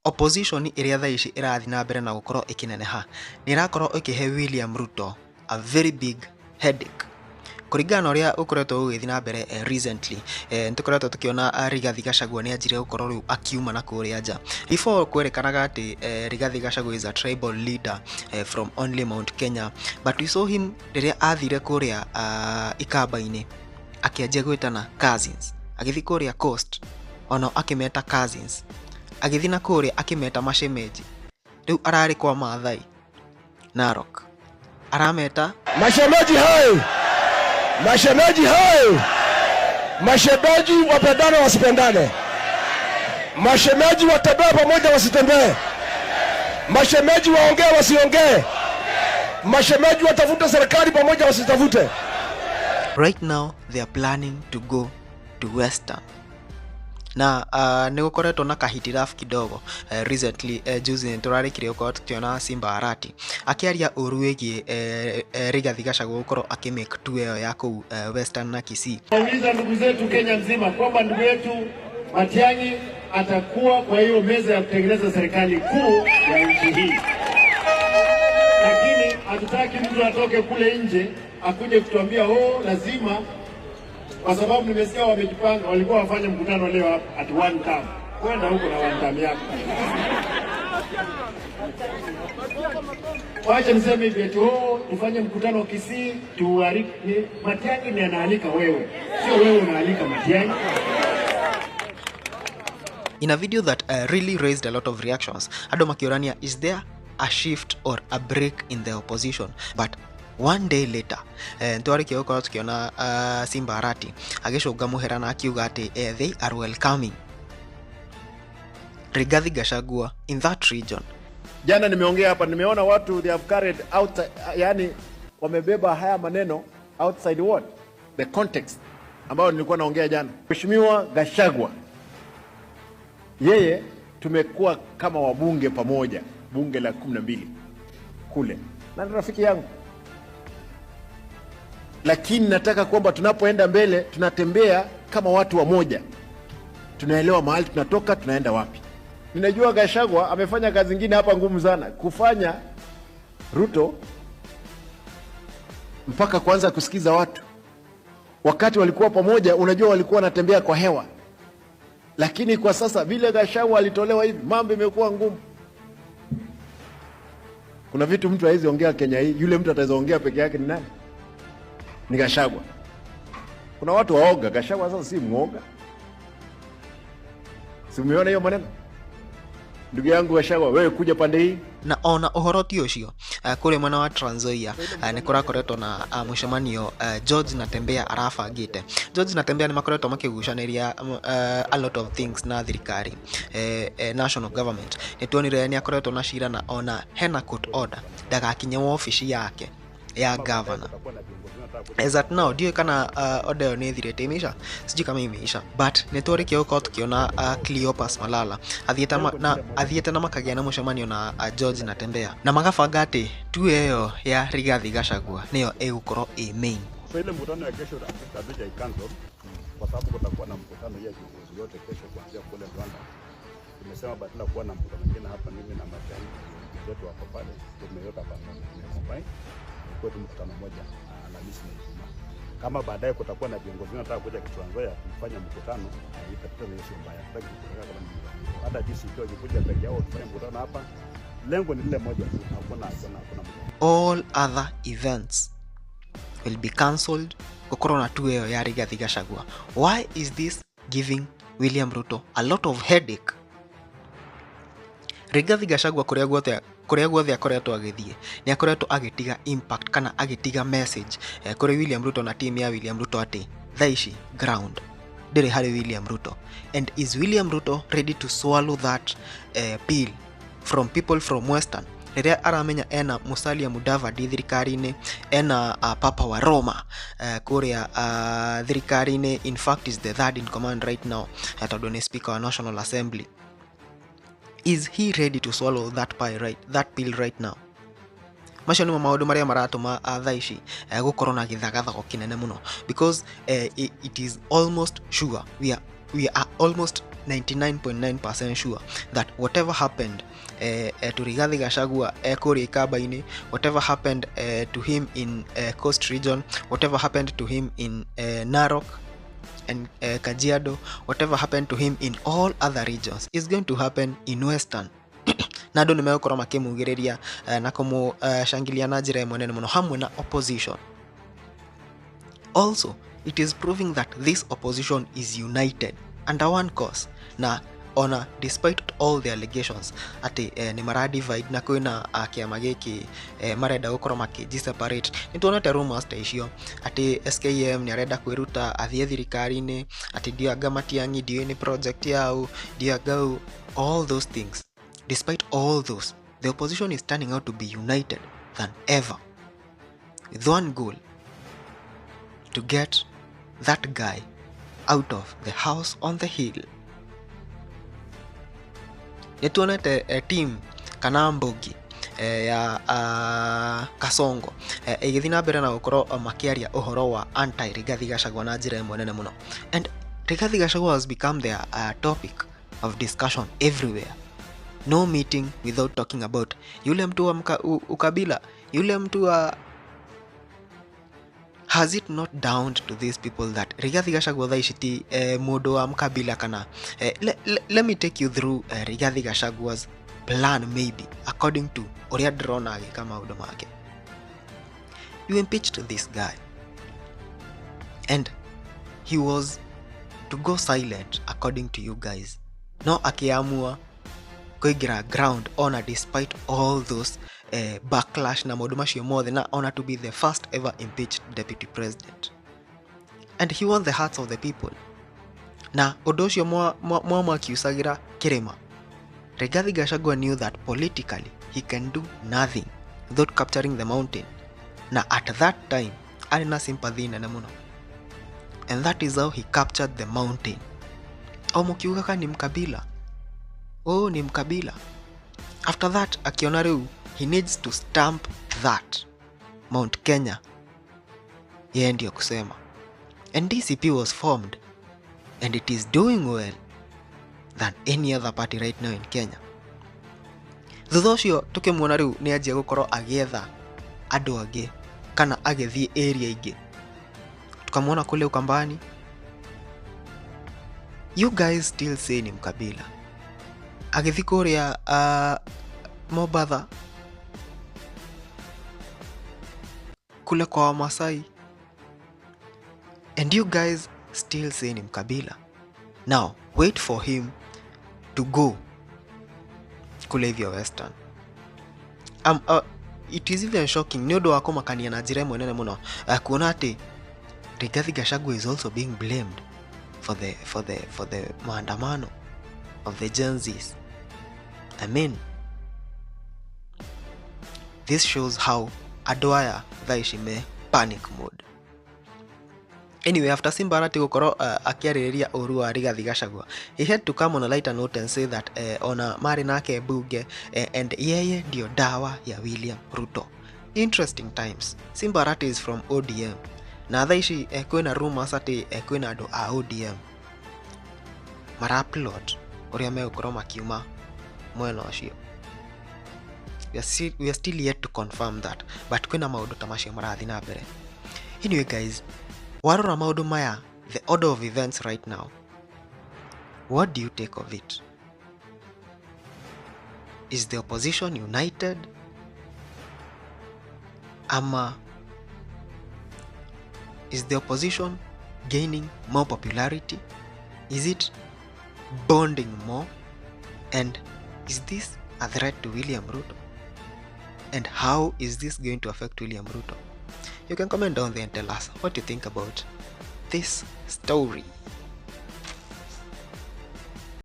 opposition iria thaa ici irathi na mbere na gukorwo ikineneha ni irakorwo ikihe William Ruto a very big headache. Kuringana na uria ukoretwo ugithi na mbere recently, nitukoretwo tukiona Rigathi Gachagua ni anjire gukorwo riu akiuma na kuria nja. Before kwerekanaga ati Rigathi Gachagua is a tribal leader from only Mount Kenya, but we saw him riria athire kuria ikamba-ini akianjia gwitana cousins, agithi kuria coast ona akimeta cousins, agithi na kuria akimeta mashemeji. Riu arari kwa Maathai Narok arameta mashemeji hai, mashemeji hai, mashemeji wapendane wasipendane, mashemeji watembee pamoja wasitembee, mashemeji waongee wasiongee, mashemeji watafute serikali pamoja wasitafute. Right now they are planning to go to Western. Na nigukoretwo na kahitirafu kidogo recently. Juzi turarikire ukorwo tukiona Simba Arati akiaria uru wigi Rigathi Gachagua gukorwo akimake tour iyo ya kuu Western na Kisii. Nauliza ndugu zetu Kenya nzima kwamba ndugu yetu Matiang'i atakuwa kwa hiyo meza ya kutengeneza serikali kuu ya nchi hii, lakini hatutaki mtu atoke kule nje akuje kutuambia lazima, kwa sababu nimesikia wamejipanga, walikuwa wafanye mkutano leo hapa at one time. Kwenda huko na one time yako. Wacha niseme hivi eti tufanye mkutano Kisii, tuariki Matiang'i ni anaalika wewe, sio wewe unaalika Matiang'i. In a video that really raised a lot of reactions, Ado makiorania, is there a shift or a break in the opposition? But one day later, ntuariki ukorwo tukiona Simba Arati agicunga muhera na akiuga ati they are welcoming Rigathi Gachagua in that region. Jana nimeongea hapa, nimeona watu they have carried out, yani wamebeba haya maneno outside what the context ambao nilikuwa naongea jana. Mheshimiwa Gachagua, yeye tumekuwa kama wabunge pamoja, bunge la 12 kule, na rafiki yangu, lakini nataka kwamba tunapoenda mbele tunatembea kama watu wamoja, tunaelewa mahali tunatoka tunaenda wapi. Ninajua Gachagua amefanya kazi nyingine hapa ngumu sana, kufanya Ruto mpaka kwanza kusikiza watu. Wakati walikuwa pamoja, unajua walikuwa wanatembea kwa hewa, lakini kwa sasa vile Gachagua alitolewa hivi, mambo imekuwa ngumu. Kuna vitu mtu haizi ongea Kenya hii, yule mtu ataweza ongea peke yake ni nani? Ni Gachagua. Kuna watu waoga, Gachagua sasa si muoga. Si umeona hiyo maneno? Ndugu yangu Gachagua, wewe kuja pande hii. Na ona uhoro ti ucio kuri mwena wa Trans Nzoia ni kurakoretwo na mucemanio George Natembea arabangite. George Natembea ni makoretwo makigucaniria a lot of things na thirikari national government. Ni tuonire ni akoretwo na shira na ona hena court order ndagakinye ofici yake ya governor. As at now, dio kana order ni thirete imeisha, sijui kama imeisha, but netoreke uko tukiona Cleopas Malala athiete na makagia na mucemanio na George Natembea na magabanga ati tu hiyo ya Rigathi Gachagua niyo egukorwo main. So ile mkutano ya kesho hatuja cancel kwa sababu kutakuwa na mkutano ya kiongozi yote kesho kuanzia kule Rwanda. Tumesema badala kuwa na mkutano mwingine hapa, mimi na Matiang'i wote wako pale, tumeweka pamoja combine kwa mkutano mmoja Alhamisi na Ijumaa. Kama baadaye kutakuwa na viongozi wanataka kuja Trans Nzoia kufanya mkutano, itakuwa ni issue mbaya. Hata jinsi ikiwa kuja peke yao kufanya mkutano hapa, lengo ni lile moja tu, hakuna all other events will be cancelled kukorona tu hiyo ya Rigathi Gachagua. Why is this giving William Ruto a lot of headache? Rigathi Gachagua kuria guothe akoretwo agithie ni akoretwo agitiga impact kana agitiga message kuri William Ruto na team ya William Ruto ati thaishi ground ndiri hari William Ruto. And is William Ruto ready to swallow that pill from people from Western? Riria aramenya ena Musalia Mudavadi thirikari-ini, ena Papa wa Roma kuria thirikari-ini, in fact is the third in command right now, tondu ni speaker wa National Assembly. Is he ready to swallow that pill right now? Macio ni maundu maria maratuma thaici gukorwo na githagathago kinene muno, because it is almost sure we are we are almost 99.9% sure that whatever happened to Rigathi Gachagua kuri Kabaini, whatever happened to him in Coast Region, whatever happened to him in Narok and Kajiado, whatever happened to him in all other regions is going to happen in Western. Na andũ nĩmegũkorwo makĩmugĩrĩria na kũmũshangilia na njĩra ĩmwe nene mũno hamwe na opposition. Also, it is proving that this opposition is united under one cause. Na ona despite all the allegations ati ni mara divide na kwina kiama giki marenda gukorwo makijiseparate, nituonete rumors ta icio ati SKM ni arenda kwiruta athie thirikari-ini, ati Ndianga Matiang'i ndio ni project yao, Ndianga, all those things. Despite all those, the opposition is turning out to be united than ever with one goal: to get that guy out of the house on the hill. Nituonete team kana Mbogi ya Kasongo igithii na mbere na gukorwo makiaria uhoro wa anti Rigathi Gachagua na njira ĩmwe nene muno, and Rigathi Gachagua has become their topic of discussion everywhere. No meeting without talking about yule mtu wa ukabila, yule mtu wa... Has it not dawned to these people that Rigathi Gachagua thaishiti mundu wa mkabila kana? Let me take you through Rigathi Gachagua's plan, maybe according to uria drona agika maundu make. You impeached this guy and he was to go silent according to you guys. No akiamua kuigira ground honor despite all those backlash na maundu macio mothe, na honor to be the first ever impeached deputy president, and he won the hearts of the people. Na undu ucio mwa akiusagira kirima, Rigathi Gachagua knew that politically he can do nothing without capturing the mountain, na at that time alina sympathy nene muno, and that is how he captured the mountain. Au mukiuga ka ni mkabila, ni mkabila. After that akiona riu he needs to stamp that Mount Kenya, yeye ndio kusema. And DCP was formed and it is doing well than any other party right now in Kenya. Thutha ucio tukimuona riu ni anjia gukorwo agietha andu angi kana agithie area ingi, tukamuona kule Ukambani. You guys still say ni mkabila. Agithi kuria Mombasa kule kwa Masai, and you guys still say ni mkabila. Now wait for him to go kule hivyo Western. It is even shocking ni undu wa kumakania na njira ĩmwe nene muno kuona ati Rigathi Gachagua is also being blamed for the maandamano of the Gen Zs. I mean, this shows how Adwaya thaishime panic mode. Anyway, after Simbarati gukorwo akiarĩrĩria ũru wa Rigathi Gachagua, he had to come on a lighter note and say that ona mari nake bunge and yeye ndio dawa ya William Ruto. Interesting times. Simbarati is from ODM. Na thaici kwina rumors ati kwina andu a ODM mara upload uria megukorwo makiuma mwena ucio. We are still yet to confirm that, but kwina maundu ta macio marathi na mbere. Anyway guys, warora maundu maya, the order of events right now, what do you take of it? Is the opposition united? Ama is the opposition gaining more popularity? Is it bonding more? And is this a threat to William Ruto? And how is this going to affect William Ruto? You can comment down there and tell us what you think about this story.